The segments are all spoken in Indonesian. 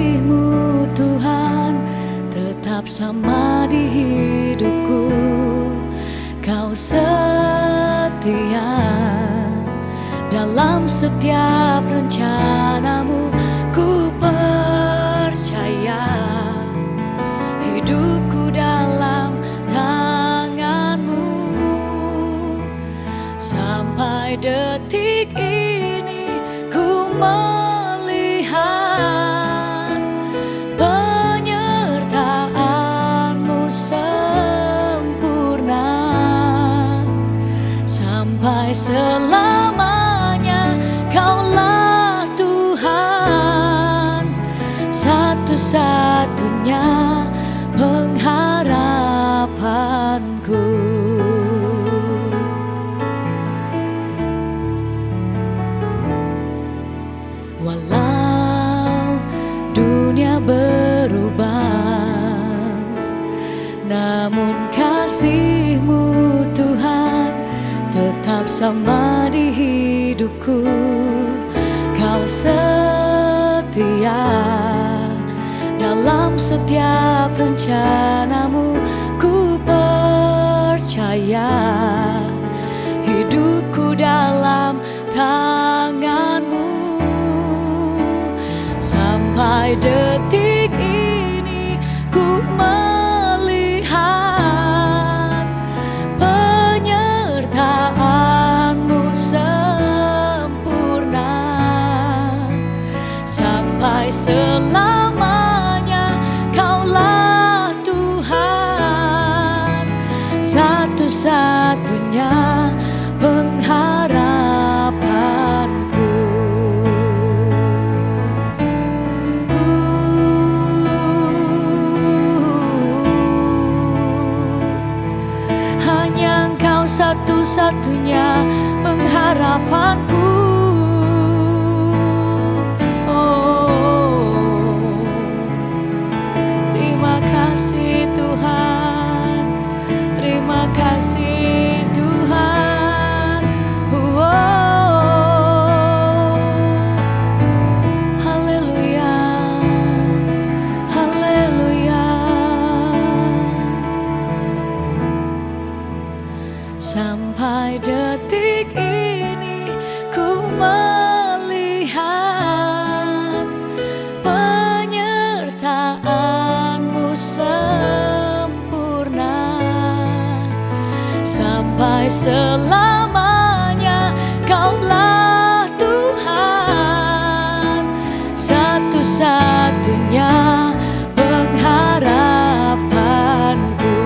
kasih-Mu Tuhan tetap sama di hidupku. Kau setia dalam setiap rencana-Mu. Ku percaya hidupku dalam tangan-Mu. Sampai detik ini ku melihat penyertaan-Mu sempurna. Sampai selamanya Kaulah Tuhan, satu-satunya pengharapanku. Walau dunia berubah, namun kasih-Mu Tuhan tetap sama di hidupku. Kau setia dalam setiap rencana-Mu. Ku percaya hidupku dalam tangan-Mu. Sampai detik ini ku melihat penyertaan-Mu sempurna. Sampai selamanya Kaulah Tuhan, satu-satunya pengharapanku. Hanya Engkau satu-satunya pengharapanku. Oh, terima kasih Tuhan, terima kasih Tuhan. Haleluya, haleluya. Sampai detik ini ku melihat penyertaan-Mu sempurna. Sampai selamanya Kaulah Tuhan, satu-satunya pengharapanku.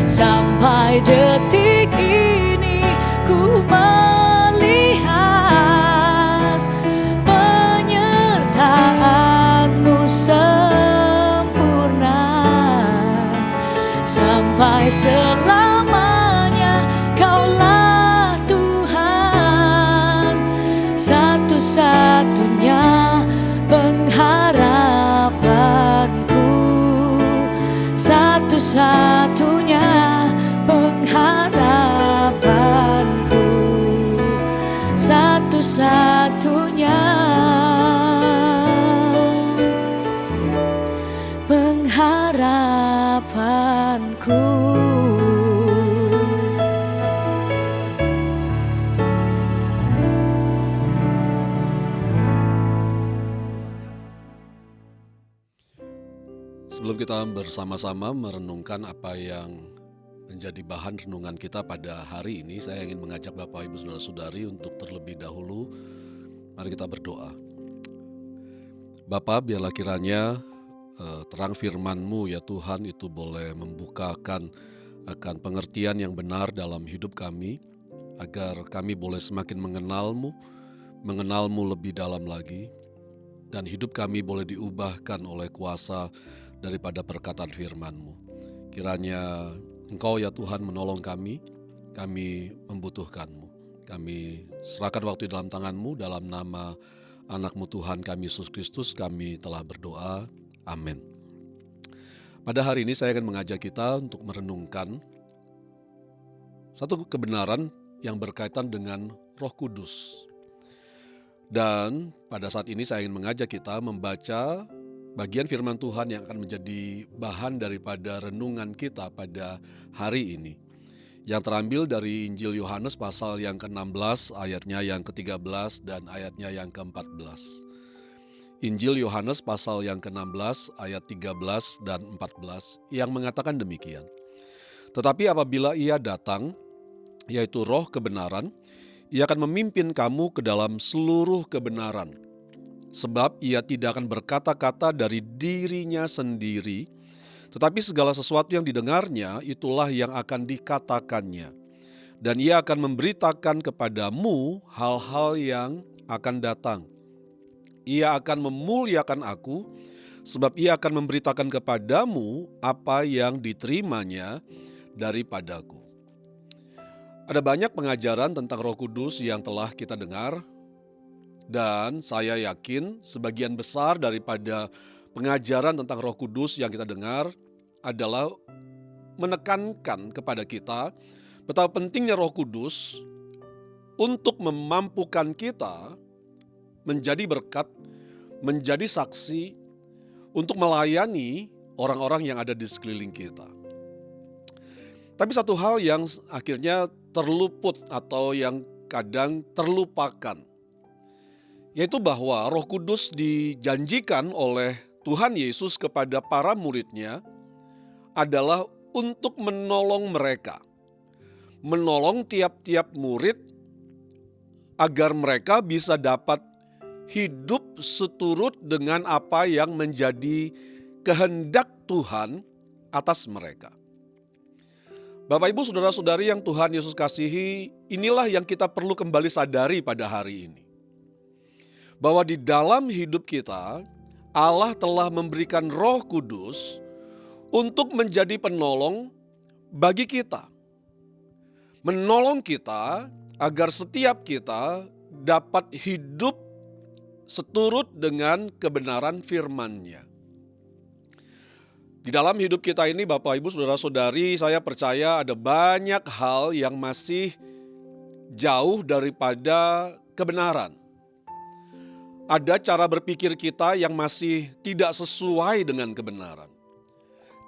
Sampai detik ini ku melihat penyertaan-Mu sempurna. Sampai selamanya Kaulah Tuhan, satu-satunya pengharapanku. Satu-satunya pengharapanku. Satu-satunya pengharapanku. Sebelum kita bersama-sama merenungkan apa yang menjadi bahan renungan kita pada hari ini, saya ingin mengajak Bapak Ibu Saudara-saudari untuk terlebih dahulu mari kita berdoa. Bapa, biarlah kiranya terang firman-Mu ya Tuhan itu boleh membukakan akan pengertian yang benar dalam hidup kami, agar kami boleh semakin mengenal-Mu lebih dalam lagi, dan hidup kami boleh diubahkan oleh kuasa daripada perkataan firman-Mu. Kiranya Engkau ya Tuhan menolong kami membutuhkan-Mu. Kami serahkan waktu dalam tangan-Mu, dalam nama anak-Mu Tuhan kami Yesus Kristus kami telah berdoa. Amin. Pada hari ini saya akan mengajak kita untuk merenungkan satu kebenaran yang berkaitan dengan Roh Kudus. Dan pada saat ini saya ingin mengajak kita membaca bagian firman Tuhan yang akan menjadi bahan daripada renungan kita pada hari ini. Yang terambil dari Injil Yohanes pasal yang ke-16 ayatnya yang ke-13 dan ayatnya yang ke-14. Injil Yohanes pasal yang ke-16 ayat 13 dan 14 yang mengatakan demikian. Tetapi apabila Ia datang, yaitu Roh kebenaran, Ia akan memimpin kamu ke dalam seluruh kebenaran. Sebab Ia tidak akan berkata-kata dari dirinya sendiri, tetapi segala sesuatu yang didengarnya itulah yang akan dikatakannya. Dan Ia akan memberitakan kepadamu hal-hal yang akan datang. Ia akan memuliakan aku, sebab Ia akan memberitakan kepadamu apa yang diterimanya daripadaku. Ada banyak pengajaran tentang Roh Kudus yang telah kita dengar, dan saya yakin sebagian besar daripada pengajaran tentang Roh Kudus yang kita dengar adalah menekankan kepada kita betapa pentingnya Roh Kudus untuk memampukan kita menjadi berkat, menjadi saksi, untuk melayani orang-orang yang ada di sekeliling kita. Tapi satu hal yang akhirnya terluput atau yang kadang terlupakan, yaitu bahwa Roh Kudus dijanjikan oleh Tuhan Yesus kepada para murid-Nya adalah untuk menolong mereka, menolong tiap-tiap murid agar mereka bisa dapat hidup seturut dengan apa yang menjadi kehendak Tuhan atas mereka. Bapak, Ibu, saudara-saudari yang Tuhan Yesus kasihi, inilah yang kita perlu kembali sadari pada hari ini. Bahwa di dalam hidup kita, Allah telah memberikan Roh Kudus untuk menjadi penolong bagi kita. Menolong kita agar setiap kita dapat hidup seturut dengan kebenaran firman-Nya. Di dalam hidup kita ini, Bapak, Ibu, saudara-saudari, saya percaya ada banyak hal yang masih jauh daripada kebenaran. Ada cara berpikir kita yang masih tidak sesuai dengan kebenaran.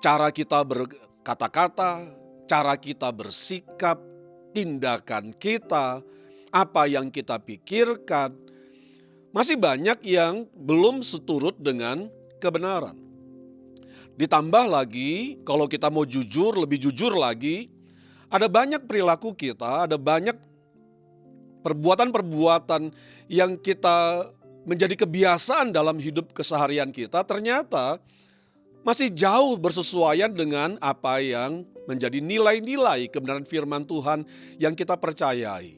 Cara kita berkata-kata, cara kita bersikap, tindakan kita, apa yang kita pikirkan, masih banyak yang belum seturut dengan kebenaran. Ditambah lagi, kalau kita mau jujur, lebih jujur lagi, ada banyak perilaku kita, ada banyak perbuatan-perbuatan yang kita menjadi kebiasaan dalam hidup keseharian kita, ternyata masih jauh bersesuaian dengan apa yang menjadi nilai-nilai kebenaran firman Tuhan yang kita percayai.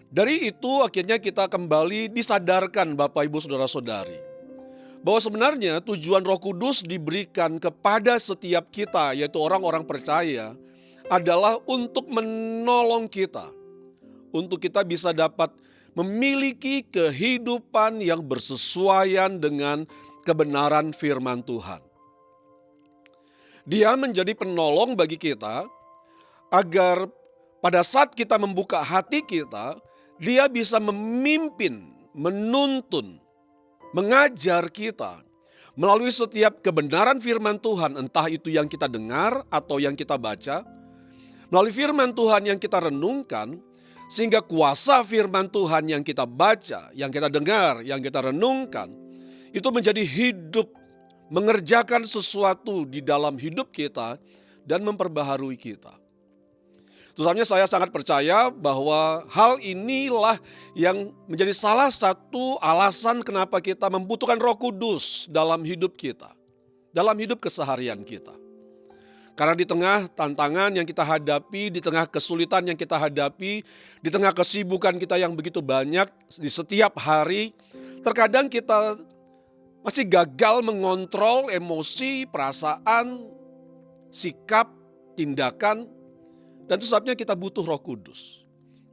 Dari itu akhirnya kita kembali disadarkan, Bapak, Ibu, saudara-saudari, bahwa sebenarnya tujuan Roh Kudus diberikan kepada setiap kita, yaitu orang-orang percaya, adalah untuk menolong kita, untuk kita bisa dapat memiliki kehidupan yang bersesuaian dengan kebenaran firman Tuhan. Dia menjadi penolong bagi kita agar pada saat kita membuka hati kita, Dia bisa memimpin, menuntun, mengajar kita melalui setiap kebenaran firman Tuhan, entah itu yang kita dengar atau yang kita baca, melalui firman Tuhan yang kita renungkan, sehingga kuasa firman Tuhan yang kita baca, yang kita dengar, yang kita renungkan, itu menjadi hidup, mengerjakan sesuatu di dalam hidup kita dan memperbaharui kita. Terusnya saya sangat percaya bahwa hal inilah yang menjadi salah satu alasan kenapa kita membutuhkan Roh Kudus dalam hidup kita, dalam hidup keseharian kita. Karena di tengah tantangan yang kita hadapi, di tengah kesulitan yang kita hadapi, di tengah kesibukan kita yang begitu banyak di setiap hari, terkadang kita masih gagal mengontrol emosi, perasaan, sikap, tindakan. Dan itu sebabnya kita butuh Roh Kudus.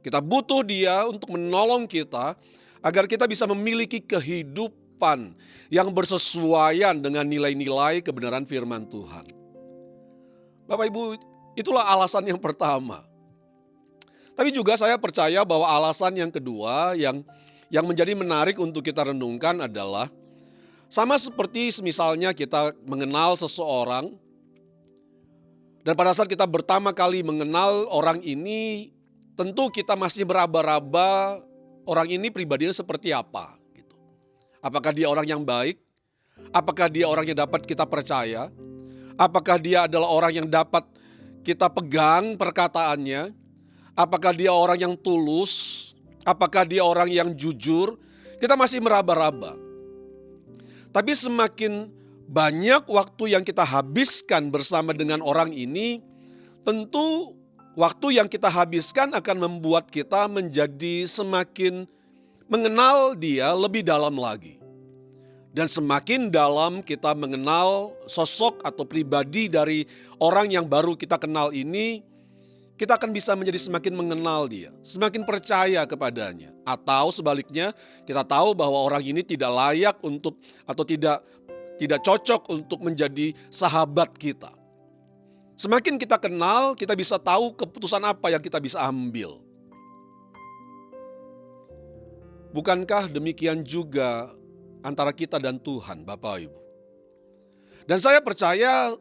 Kita butuh Dia untuk menolong kita agar kita bisa memiliki kehidupan yang bersesuaian dengan nilai-nilai kebenaran firman Tuhan. Bapak, Ibu, itulah alasan yang pertama. Tapi juga saya percaya bahwa alasan yang kedua yang yang menjadi menarik untuk kita renungkan adalah sama seperti misalnya kita mengenal seseorang dan pada saat kita pertama kali mengenal orang ini, tentu kita masih meraba-raba orang ini pribadinya seperti apa gitu. Apakah dia orang yang baik? Apakah dia orang yang dapat kita percaya? Apakah dia adalah orang yang dapat kita pegang perkataannya? Apakah dia orang yang tulus? Apakah dia orang yang jujur? Kita masih meraba-raba. Tapi semakin banyak waktu yang kita habiskan bersama dengan orang ini, tentu waktu yang kita habiskan akan membuat kita menjadi semakin mengenal dia lebih dalam lagi. Dan semakin dalam kita mengenal sosok atau pribadi dari orang yang baru kita kenal ini, kita akan bisa menjadi semakin mengenal dia, semakin percaya kepadanya. Atau sebaliknya, kita tahu bahwa orang ini tidak layak untuk atau tidak cocok untuk menjadi sahabat kita. Semakin kita kenal, kita bisa tahu keputusan apa yang kita bisa ambil. Bukankah demikian juga antara kita dan Tuhan, Bapak Ibu? Dan saya percaya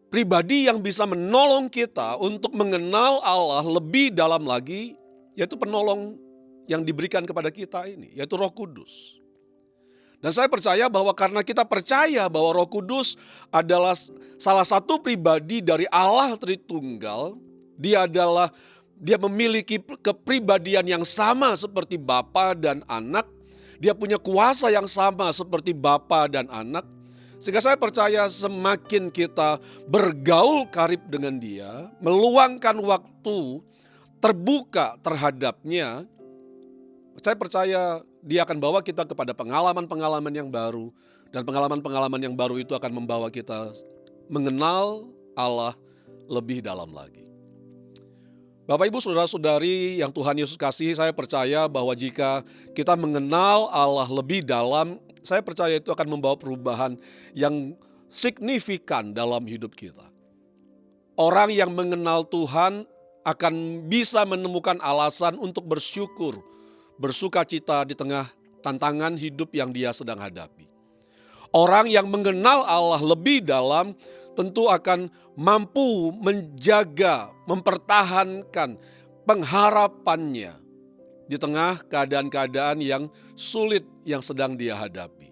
pribadi yang bisa menolong kita untuk mengenal Allah lebih dalam lagi, yaitu penolong yang diberikan kepada kita ini, yaitu Roh Kudus. Dan saya percaya bahwa karena kita percaya bahwa Roh Kudus adalah salah satu pribadi dari Allah Tritunggal, dia memiliki kepribadian yang sama seperti Bapa dan Anak, dia punya kuasa yang sama seperti Bapa dan Anak. Sehingga saya percaya semakin kita bergaul karib dengan dia, meluangkan waktu terbuka terhadapnya, saya percaya dia akan bawa kita kepada pengalaman-pengalaman yang baru. Dan pengalaman-pengalaman yang baru itu akan membawa kita mengenal Allah lebih dalam lagi. Bapak, Ibu, saudara-saudari yang Tuhan Yesus kasihi, saya percaya bahwa jika kita mengenal Allah lebih dalam, saya percaya itu akan membawa perubahan yang signifikan dalam hidup kita. Orang yang mengenal Tuhan akan bisa menemukan alasan untuk bersyukur, bersukacita di tengah tantangan hidup yang dia sedang hadapi. Orang yang mengenal Allah lebih dalam tentu akan mampu menjaga, mempertahankan pengharapannya di tengah keadaan-keadaan yang sulit yang sedang dia hadapi.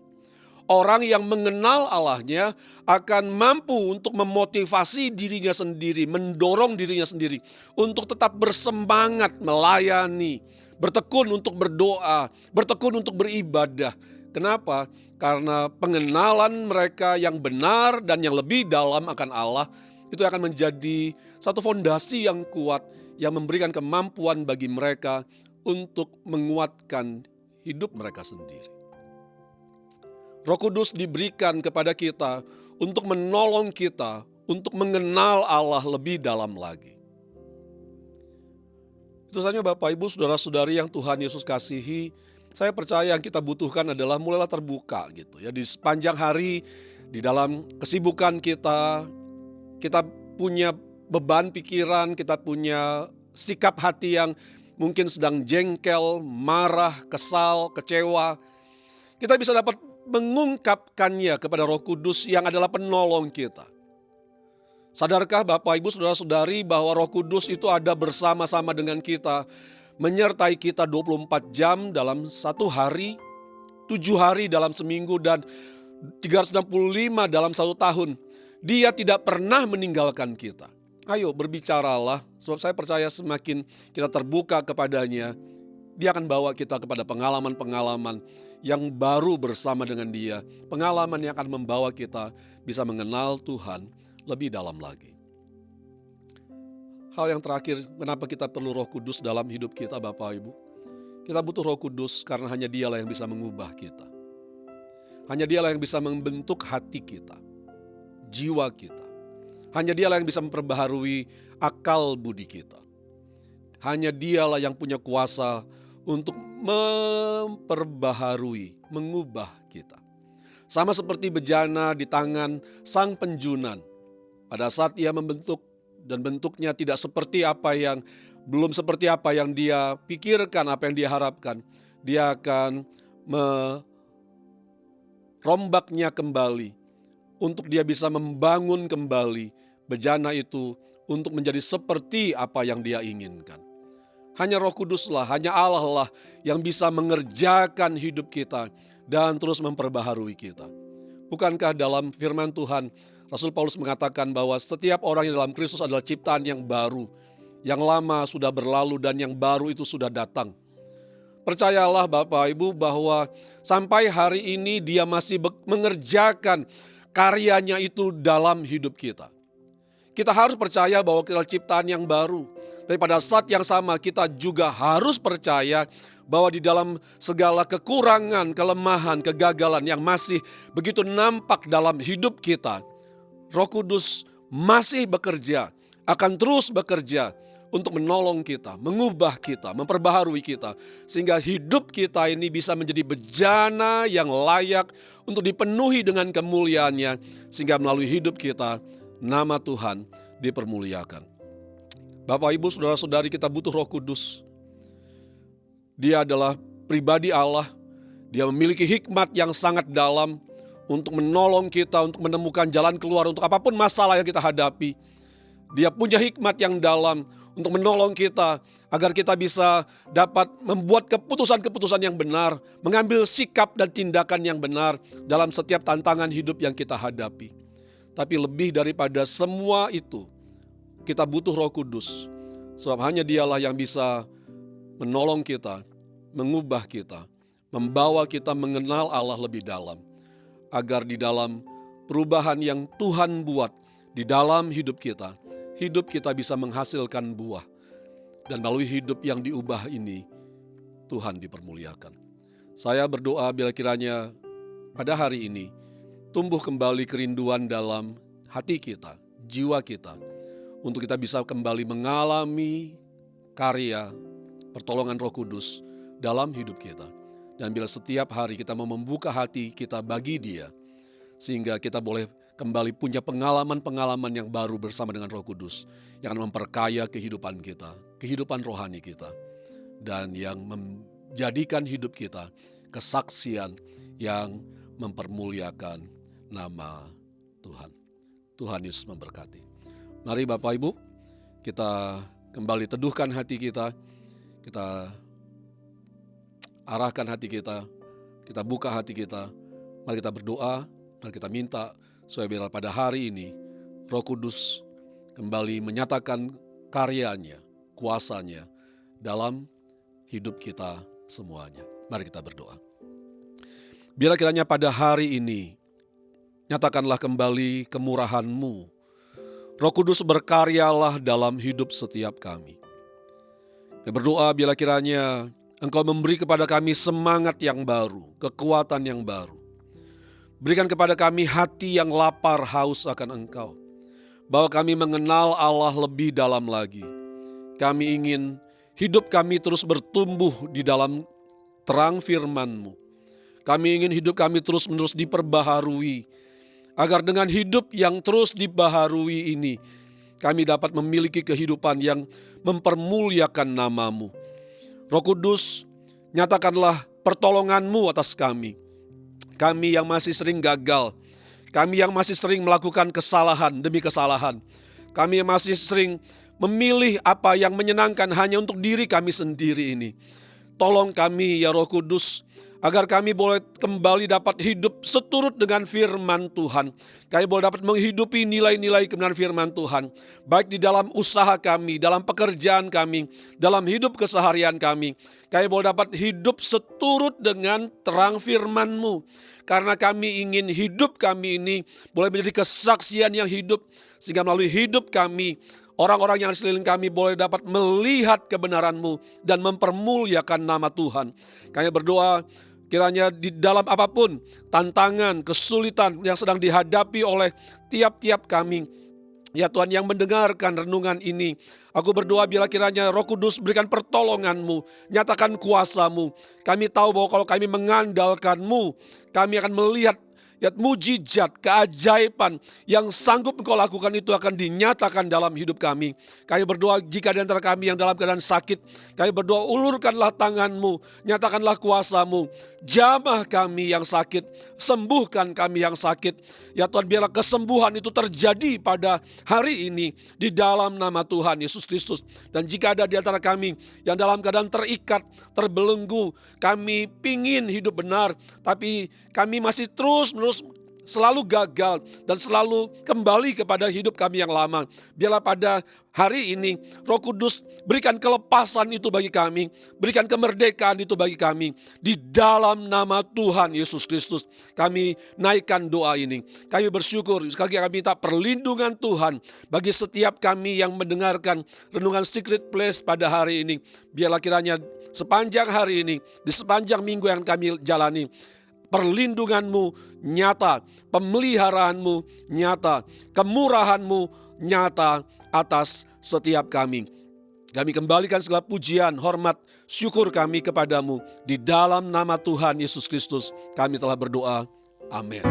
Orang yang mengenal Allahnya akan mampu untuk memotivasi dirinya sendiri, mendorong dirinya sendiri untuk tetap bersemangat melayani, bertekun untuk berdoa, bertekun untuk beribadah. Kenapa? Karena pengenalan mereka yang benar dan yang lebih dalam akan Allah itu akan menjadi satu fondasi yang kuat yang memberikan kemampuan bagi mereka untuk menguatkan hidup mereka sendiri. Roh Kudus diberikan kepada kita untuk menolong kita untuk mengenal Allah lebih dalam lagi. Itu saja Bapak, Ibu, saudara-saudari yang Tuhan Yesus kasihi, saya percaya yang kita butuhkan adalah mulailah terbuka gitu ya. Di sepanjang hari, di dalam kesibukan kita punya beban pikiran, kita punya sikap hati yang mungkin sedang jengkel, marah, kesal, kecewa. Kita bisa dapat mengungkapkannya kepada Roh Kudus yang adalah penolong kita. Sadarkah Bapak, Ibu, saudara-saudari bahwa Roh Kudus itu ada bersama-sama dengan kita, menyertai kita 24 jam dalam satu hari, 7 hari dalam seminggu, dan 365 dalam satu tahun. Dia tidak pernah meninggalkan kita. Ayo berbicaralah, sebab saya percaya semakin kita terbuka kepadanya, dia akan bawa kita kepada pengalaman-pengalaman yang baru bersama dengan dia. Pengalaman yang akan membawa kita bisa mengenal Tuhan lebih dalam lagi. Hal yang terakhir, kenapa kita perlu Roh Kudus dalam hidup kita, Bapak Ibu? Kita butuh Roh Kudus karena hanya Dialah yang bisa mengubah kita. Hanya Dialah yang bisa membentuk hati kita, jiwa kita. Hanya Dialah yang bisa memperbaharui akal budi kita. Hanya Dialah yang punya kuasa untuk memperbaharui, mengubah kita. Sama seperti bejana di tangan sang penjunan. Pada saat ia membentuk dan bentuknya belum seperti apa yang dia pikirkan, apa yang dia harapkan. Dia akan merombaknya kembali untuk dia bisa membangun kembali bejana itu untuk menjadi seperti apa yang dia inginkan. Hanya Roh Kuduslah, hanya Allah lah yang bisa mengerjakan hidup kita dan terus memperbaharui kita. Bukankah dalam firman Tuhan, Rasul Paulus mengatakan bahwa setiap orang yang dalam Kristus adalah ciptaan yang baru. Yang lama sudah berlalu dan yang baru itu sudah datang. Percayalah Bapak Ibu bahwa sampai hari ini dia masih mengerjakan karyanya itu dalam hidup kita. Kita harus percaya bahwa kita ciptaan yang baru. Tapi pada saat yang sama kita juga harus percaya bahwa di dalam segala kekurangan, kelemahan, kegagalan yang masih begitu nampak dalam hidup kita, Roh Kudus masih bekerja, akan terus bekerja untuk menolong kita, mengubah kita, memperbaharui kita. Sehingga hidup kita ini bisa menjadi bejana yang layak untuk dipenuhi dengan kemuliaannya. Sehingga melalui hidup kita, nama Tuhan dipermuliakan. Bapak, Ibu, Saudara-saudari, kita butuh Roh Kudus. Dia adalah pribadi Allah. Dia memiliki hikmat yang sangat dalam untuk menolong kita, untuk menemukan jalan keluar untuk apapun masalah yang kita hadapi. Dia punya hikmat yang dalam untuk menolong kita agar kita bisa dapat membuat keputusan-keputusan yang benar, mengambil sikap dan tindakan yang benar dalam setiap tantangan hidup yang kita hadapi. Tapi lebih daripada semua itu, kita butuh Roh Kudus, sebab hanya Dialah yang bisa menolong kita, mengubah kita, membawa kita mengenal Allah lebih dalam, agar di dalam perubahan yang Tuhan buat di dalam hidup kita bisa menghasilkan buah, dan melalui hidup yang diubah ini, Tuhan dipermuliakan. Saya berdoa bila kiranya pada hari ini tumbuh kembali kerinduan dalam hati kita, jiwa kita, untuk kita bisa kembali mengalami karya pertolongan Roh Kudus dalam hidup kita. Dan bila setiap hari kita mau membuka hati kita bagi Dia, sehingga kita boleh kembali punya pengalaman-pengalaman yang baru bersama dengan Roh Kudus, yang akan memperkaya kehidupan kita, kehidupan rohani kita, dan yang menjadikan hidup kita kesaksian yang mempermuliakan nama Tuhan. Tuhan Yesus memberkati. Mari Bapak Ibu, kita kembali teduhkan hati kita arahkan hati kita buka hati kita. Mari kita berdoa, mari kita minta supaya biar pada hari ini Roh Kudus kembali menyatakan karyanya, kuasanya dalam hidup kita semuanya. Mari kita berdoa. Biar kiranya pada hari ini nyatakanlah kembali kemurahan-Mu. Roh Kudus berkaryalah dalam hidup setiap kami. Kita berdoa bila kiranya Engkau memberi kepada kami semangat yang baru, kekuatan yang baru. Berikan kepada kami hati yang lapar haus akan Engkau. Bahwa kami mengenal Allah lebih dalam lagi. Kami ingin hidup kami terus bertumbuh di dalam terang firman-Mu. Kami ingin hidup kami terus-menerus diperbaharui. Agar dengan hidup yang terus dibaharui ini, kami dapat memiliki kehidupan yang mempermuliakan nama-Mu. Roh Kudus, nyatakanlah pertolongan-Mu atas kami. Kami yang masih sering gagal, kami yang masih sering melakukan kesalahan demi kesalahan, kami yang masih sering memilih apa yang menyenangkan hanya untuk diri kami sendiri ini. Tolong kami ya Roh Kudus, agar kami boleh kembali dapat hidup seturut dengan firman Tuhan. Kami boleh dapat menghidupi nilai-nilai kebenaran firman Tuhan. Baik di dalam usaha kami, dalam pekerjaan kami, dalam hidup keseharian kami. Kami boleh dapat hidup seturut dengan terang firman-Mu. Karena kami ingin hidup kami ini boleh menjadi kesaksian yang hidup. Sehingga melalui hidup kami, orang-orang yang di sekeliling kami boleh dapat melihat kebenaran-Mu dan mempermuliakan nama Tuhan. Kami berdoa kiranya di dalam apapun tantangan, kesulitan yang sedang dihadapi oleh tiap-tiap kami, ya Tuhan yang mendengarkan renungan ini, aku berdoa bila kiranya Roh Kudus berikan pertolongan-Mu, nyatakan kuasa-Mu. Kami tahu bahwa kalau kami mengandalkan-Mu, kami akan melihat Ya, mujizat, keajaiban yang sanggup Engkau lakukan itu akan dinyatakan dalam hidup kami. Kami berdoa jika di antara kami yang dalam keadaan sakit, kami berdoa ulurkanlah tangan-Mu, nyatakanlah kuasa-Mu. Jamah kami yang sakit, sembuhkan kami yang sakit. Ya Tuhan, biarlah kesembuhan itu terjadi pada hari ini di dalam nama Tuhan Yesus Kristus. Dan jika ada di antara kami yang dalam keadaan terikat, terbelenggu, kami pingin hidup benar, tapi kami masih terus-menerus selalu gagal dan selalu kembali kepada hidup kami yang lama. Biarlah pada hari ini Roh Kudus berikan kelepasan itu bagi kami, berikan kemerdekaan itu bagi kami. Di dalam nama Tuhan Yesus Kristus kami naikkan doa ini. Kami bersyukur, sekali lagi kami minta perlindungan Tuhan bagi setiap kami yang mendengarkan Renungan Secret Place pada hari ini. Biarlah kiranya sepanjang hari ini, di sepanjang minggu yang kami jalani, perlindungan-Mu nyata, pemeliharaanmu nyata, kemurahan-Mu nyata atas setiap kami. Kami kembalikan segala pujian, hormat, syukur kami kepadamu. Di dalam nama Tuhan Yesus Kristus kami telah berdoa. Amin.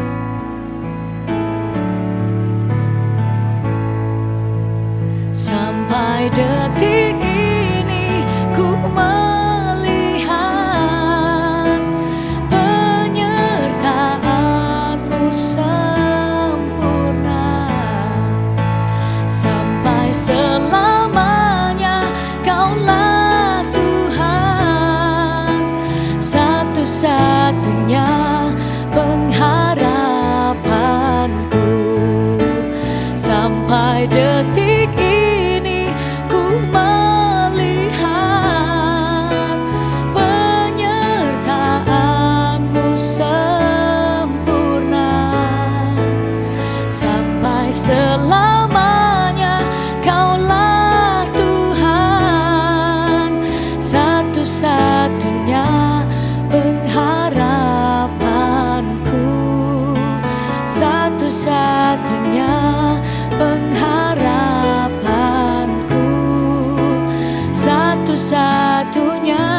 Sampai detik ini ku melihat penyertaan-Mu sempurna. Sampai selamanya Kaulah Tuhan, satu-satunya pengharapanku. Sampai detik ini ku melihat penyertaan-Mu sempurna. Sampai selamanya Kaulah Tuhan, satu-satunya pengharapanku. Satu-satunya pengharapanku, satu-satunya